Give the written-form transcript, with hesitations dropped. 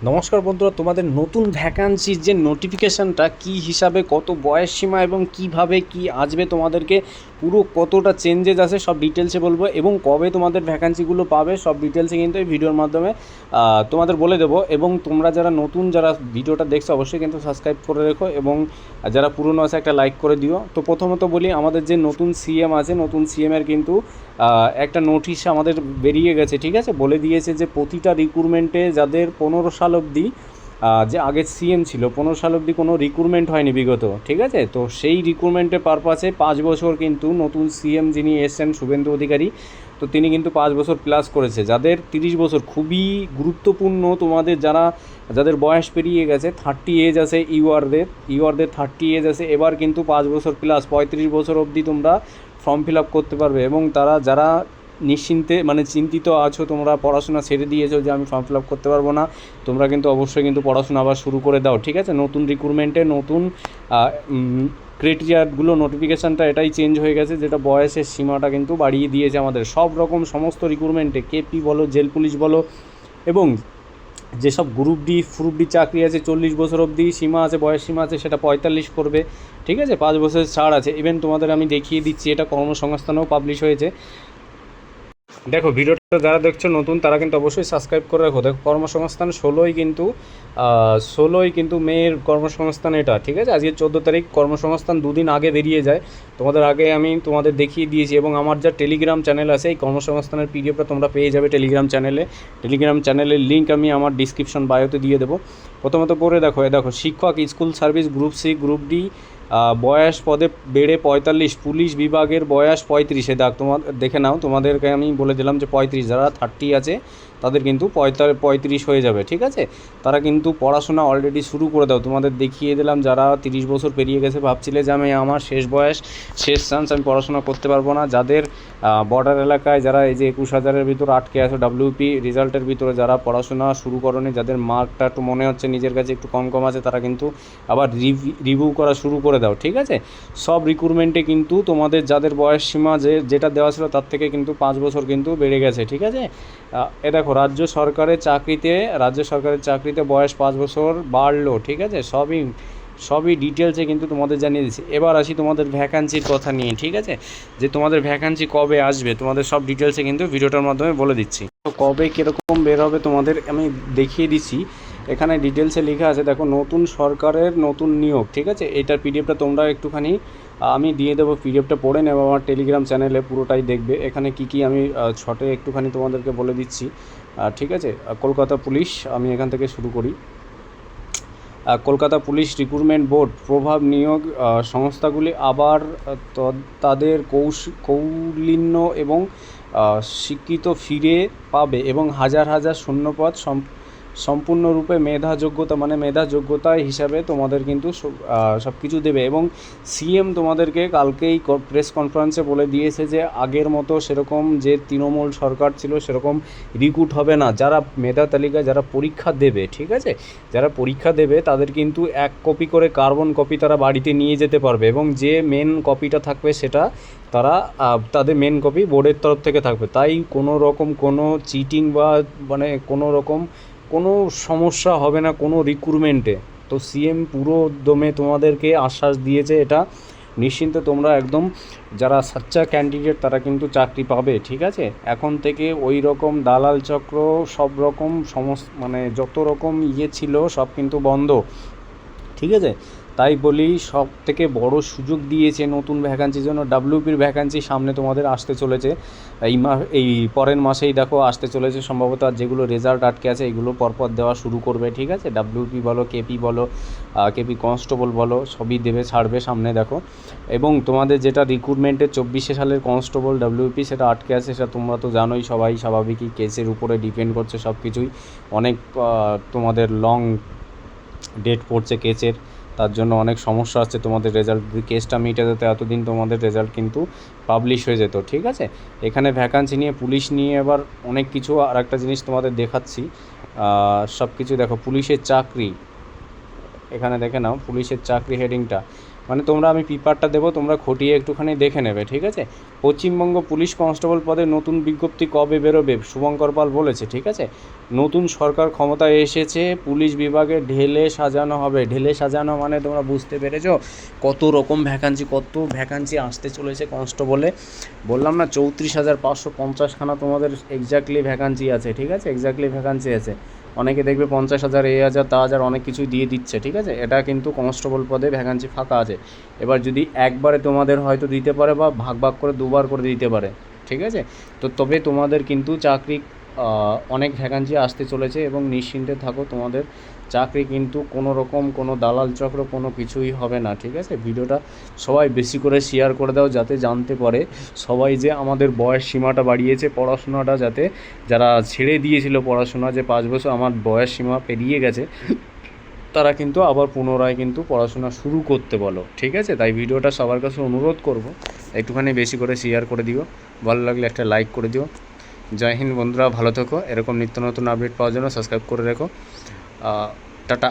নমস্কার বন্ধুরা, তোমাদের নতুন ভ্যাকান্সির যে নোটিফিকেশানটা কী হিসাবে, কত বয়স সীমা এবং কিভাবে কি আসবে, তোমাদেরকে পুরো কতটা চেঞ্জেস আছে সব ডিটেলসে বলবো, এবং কবে তোমাদের ভ্যাকান্সিগুলো পাবে সব ডিটেলসে কিন্তু এই ভিডিওর মাধ্যমে তোমাদের বলে দেবো। এবং তোমরা যারা নতুন যারা ভিডিওটা দেখছো অবশ্যই কিন্তু সাবস্ক্রাইব করে রেখো, এবং যারা পুরনো আছে একটা লাইক করে দিও। তো প্রথমত বলি, আমাদের যে নতুন সিএম আছে, নতুন সিএমের কিন্তু একটা নোটিশ আমাদের বেরিয়ে গেছে, ঠিক আছে। বলে দিয়েছে যে প্রতিটা রিক্রুটমেন্টে যাদের 15 সাল অবধি, যে আগের সিএম ছিল 15 সাল অবধি কোনো রিক্রুটমেন্ট হয়নি বিগত, ঠিক আছে। তো সেই রিক্রুটমেন্টের পারপাসে 5 বছর কিন্তু নতুন সিএম যিনি এসছেন শুভেন্দু অধিকারী, তো তিনি কিন্তু 5 বছর প্লাস করেছে। যাদের 30 বছর, খুবই গুরুত্বপূর্ণ, তোমাদের যাদের বয়স পেরিয়ে গেছে, 30 এজ আছে, ইউআরদের 30 এজ আছে, এবার কিন্তু 5 বছর প্লাস 35 বছর অবধি তোমরা ফর্ম ফিল আপ করতে পারবে। এবং যারা নিশ্চিন্তে মানে চিন্তিত আছো, তোমরা পড়াশোনা ছেড়ে দিয়েছো যে আমি ফর্ম ফিল আপ করতে পারবো না, তোমরা কিন্তু অবশ্যই কিন্তু পড়াশোনা আবার শুরু করে দাও, ঠিক আছে। নতুন রিক্রুটমেন্টে নতুন ক্রাইটেরিয়াগুলো, নোটিফিকেশানটা এটাই চেঞ্জ হয়ে গেছে, যেটা বয়সের সীমাটা কিন্তু বাড়িয়ে দিয়েছে আমাদের সব রকম সমস্ত রিক্রুটমেন্টে, কেপি বলো, জেল পুলিশ বলো, এবং যেসব গ্রুপ ডি চাকরি আছে 40 বছর অবধি সীমা আছে, বয়স সীমা আছে, সেটা 45 করবে, ঠিক আছে। 5 বছরের ছাড় আছে। ইভেন তোমাদের আমি দেখিয়ে দিচ্ছি, এটা কর্মসংস্থানেও পাবলিশ হয়েছে। দেখো, ভিডিওটা যারা দেখছো নতুন তারা কিন্তু অবশ্যই সাবস্ক্রাইব করে রাখো। দেখো, কর্মসংস্থান 16ই কিন্তু মেয়ের কর্মসংস্থান এটা, ঠিক আছে। আজকে 14 তারিখ, কর্মসংস্থান দুদিন আগে বেরিয়ে যায়। তোমাদের আগে আমি তোমাদের দেখিয়ে দিয়েছি, এবং আমার যা টেলিগ্রাম চ্যানেল আছে, এই কর্মসংস্থানের পিডিএফটা তোমরা পেয়ে যাবে টেলিগ্রাম চ্যানেলের লিঙ্ক আমি আমার ডিসক্রিপশন বায়োতে দিয়ে দেবো। প্রথমত পড়ে দেখো, দেখো, শিক্ষক, school service, group C, group D, বয়স পদে বেড়ে 45, পুলিশ বিভাগের বয়স 35। তোমার দেখে নাও, তোমাদেরকে আমি বলে দিলাম যে 35, যারা 30 আছে তাদের কিন্তু 35 হয়ে যাবে, ঠিক আছে। তারা কিন্তু পড়াশোনা অলরেডি শুরু করে দাও। তোমাদের দেখিয়ে দিলাম, যারা 30 বছর পেরিয়ে গেছে, ভাবছিলে যে আমার শেষ বয়স, শেষ চান্স, আমি পড়াশোনা করতে পারবো না, যাদের বর্ডার এলাকায় যারা এই যে 21,000-এর ভিতর আটকে আছে ডাব্লিউপি রেজাল্টের ভিতরে, যারা পড়াশোনা শুরু করেনি, যাদের মার্কটা একটু মনে হচ্ছে নিজের কাছে একটু কম আছে, তারা কিন্তু আবার রিভিউ করা শুরু করে দাও, ঠিক আছে। সব রিক্রুটমেন্টে কিন্তু তোমাদের যাদের বয়স সীমা যেটা দেওয়া ছিল তার থেকে কিন্তু 5 বছর কিন্তু বেড়ে গেছে, ঠিক আছে। দেখো, রাজ্য সরকারের চাকরিতে বয়স 5 বছর বাড়লো, ঠিক আছে। সবই ডিটেলসে কিন্তু তোমাদের জানিয়ে দিচ্ছি। এবার আসি তোমাদের ভ্যাকান্সির কথা নিয়ে, ঠিক আছে, যে তোমাদের ভ্যাকান্সি কবে আসবে, তোমাদের সব ডিটেলসে কিন্তু ভিডিওটার মাধ্যমে বলে দিচ্ছি। তো কবে কীরকম বের হবে তোমাদের আমি দেখিয়ে দিচ্ছি। এখানে ডিটেলসে লেখা আছে, দেখো, নতুন সরকারের নতুন নিয়োগ, ঠিক আছে। এটার পিডিএফটা তোমরা একটুখানি আমি দিয়ে দেবো, পিডিএফটা পড়ে নেবো, আমার টেলিগ্রাম চ্যানেলে পুরোটাই দেখবে। এখানে কি আমি শর্টে একটুখানি তোমাদেরকে বলে দিচ্ছি, ঠিক আছে। কলকাতা পুলিশ, আমি এখান থেকে শুরু করি। কলকাতা পুলিশ রিক্রুটমেন্ট বোর্ড প্রভাব নিয়োগ সংস্থাগুলি আবার তাদের কৌলিন্য এবং স্বীকৃত ফিরে পাবে, এবং হাজার হাজার শূন্যপদ সম্পূর্ণরূপে মেধা যোগ্যতা হিসাবে তোমাদের কিন্তু সব কিছু দেবে। এবং সিএম তোমাদেরকে কালকেই প্রেস কনফারেন্সে বলে দিয়েছে যে আগের মতো সেরকম যে তৃণমূল সরকার ছিল সেরকম রিক্রুট হবে না। যারা মেধা তালিকায় যারা পরীক্ষা দেবে, ঠিক আছে, যারা পরীক্ষা দেবে তাদের কিন্তু 1 কপি করে কার্বন কপি তারা বাড়িতে নিয়ে যেতে পারবে, এবং যে মেন কপিটা থাকবে সেটা তাদের মেন কপি বোর্ডের তরফ থেকে থাকবে। তাই কোনো রকম কোনো চিটিং বা মানে কোনো সমস্যা হবে না কোনো রিক্রুটমেন্টে। তো সিএম পুরো দমে তোমাদেরকে আশ্বাস দিয়েছে, এটা নিশ্চিন্তে তোমরা একদম, যারা সাচ্চা ক্যান্ডিডেট তারা কিন্তু চাকরি পাবে, ঠিক আছে। এখন থেকে ওই রকম দালাল চক্র, সব রকম মানে যত রকম ছিল সব কিন্তু বন্ধ, ঠিক আছে। তাই বলি, সব থেকে বড় সুযোগ দিয়েছে নতুন ভ্যাকান্সির জন্য। ডাব্লিউপির ভ্যাকান্সি সামনে তোমাদের আসতে চলেছে, এই পরের মাসেই দেখো আসতে চলেছে সম্ভবত। আর যেগুলো রেজাল্ট আটকে আছে এগুলো পরপর দেওয়া শুরু করবে, ঠিক আছে। ডাব্লিউপি বলো, কেপি বলো, কেপি কনস্টেবল বলো, সবই ছাড়বে সামনে, দেখো। এবং তোমাদের যেটা রিক্রুটমেন্টের 24 সালের কনস্টেবল ডাব্লিউপি সেটা আটকে আছে, সেটা তোমরা তো জানোই, সবাই স্বাভাবিকই কেসের উপরে ডিপেন্ড করছে সব কিছুই। অনেক তোমাদের লং ডেট পড়ছে কেসের, তার জন্য অনেক সমস্যা আসছে তোমাদের রেজাল্ট। কেসটা মিটে যেতে এতদিন তোমাদের রেজাল্ট কিন্তু পাবলিশ হয়ে যেত, ঠিক আছে। এখানে ভ্যাকান্সি নিয়ে, পুলিশ নিয়ে এবার অনেক কিছু। আর একটা জিনিস তোমাদের দেখাচ্ছি, সব কিছু দেখো। পুলিশের চাকরি, এখানে দেখে নাও পুলিশের চাকরি হেডিংটা, মানে তোমরা আমি পেপারটা দেবো, তোমরা খটিয়ে একটুখানি দেখে নেবে, ঠিক আছে। পশ্চিমবঙ্গ পুলিশ কনস্টেবল পদে নতুন বিজ্ঞপ্তি কবে বেরোবে শুভঙ্কর পাল বলেছে, ঠিক আছে। নতুন সরকার ক্ষমতায় এসেছে, পুলিশ বিভাগে ঢেলে সাজানো হবে। ঢেলে সাজানো মানে তোমরা বুঝতে পেরেছো কত রকম কত ভ্যাকান্সি আসতে চলেছে কনস্টেবলে। বললাম না 34,550খানা তোমাদের এক্স্যাক্টলি ভ্যাকান্সি আছে, ঠিক আছে, এক্স্যাক্টলি ভ্যাকান্সি আছে। অনেকে দেখবে 50,000, 1,000, তা 1,000 অনেক কিছুই দিয়ে দিচ্ছে, ঠিক আছে। এটা কিন্তু কনস্টেবল পদে ভ্যাকান্সি ফাঁকা আছে। এবার যদি একবারে তোমাদের হয়তো দিতে পারে বা ভাগ ভাগ করে দুবার করে দিতে পারে, ঠিক আছে। তো তবে তোমাদের কিন্তু চাকরি অনেক ভ্যাকান্সি আসতে চলেছে এবং নিশ্চিন্তে থাকো, তোমাদের চাকরি কিন্তু কোনো রকম কোনো দালাল চক্র কোনো কিছুই হবে না, ঠিক আছে। ভিডিওটা সবাই বেশি করে শেয়ার করে দাও যাতে জানতে পারে সবাই যে আমাদের বয়স সীমাটা বাড়িয়েছে, পড়াশোনাটা যাতে যারা ছেড়ে দিয়েছিল পড়াশোনা, যে 5 বছর আমার বয়স সীমা পেরিয়ে গেছে, তারা কিন্তু আবার পুনরায় কিন্তু পড়াশোনা শুরু করতে বলো, ঠিক আছে। তাই ভিডিওটা সবার কাছে অনুরোধ করব একটুখানি বেশি করে শেয়ার করে দিও, ভালো লাগলে একটা লাইক করে দিও। জয় হিন্দ বন্ধুরা, ভালো থেকো। এরকম নিত্য নতুন আপডেট পাওয়ার জন্য সাবস্ক্রাইব করে রেখো। টাটা।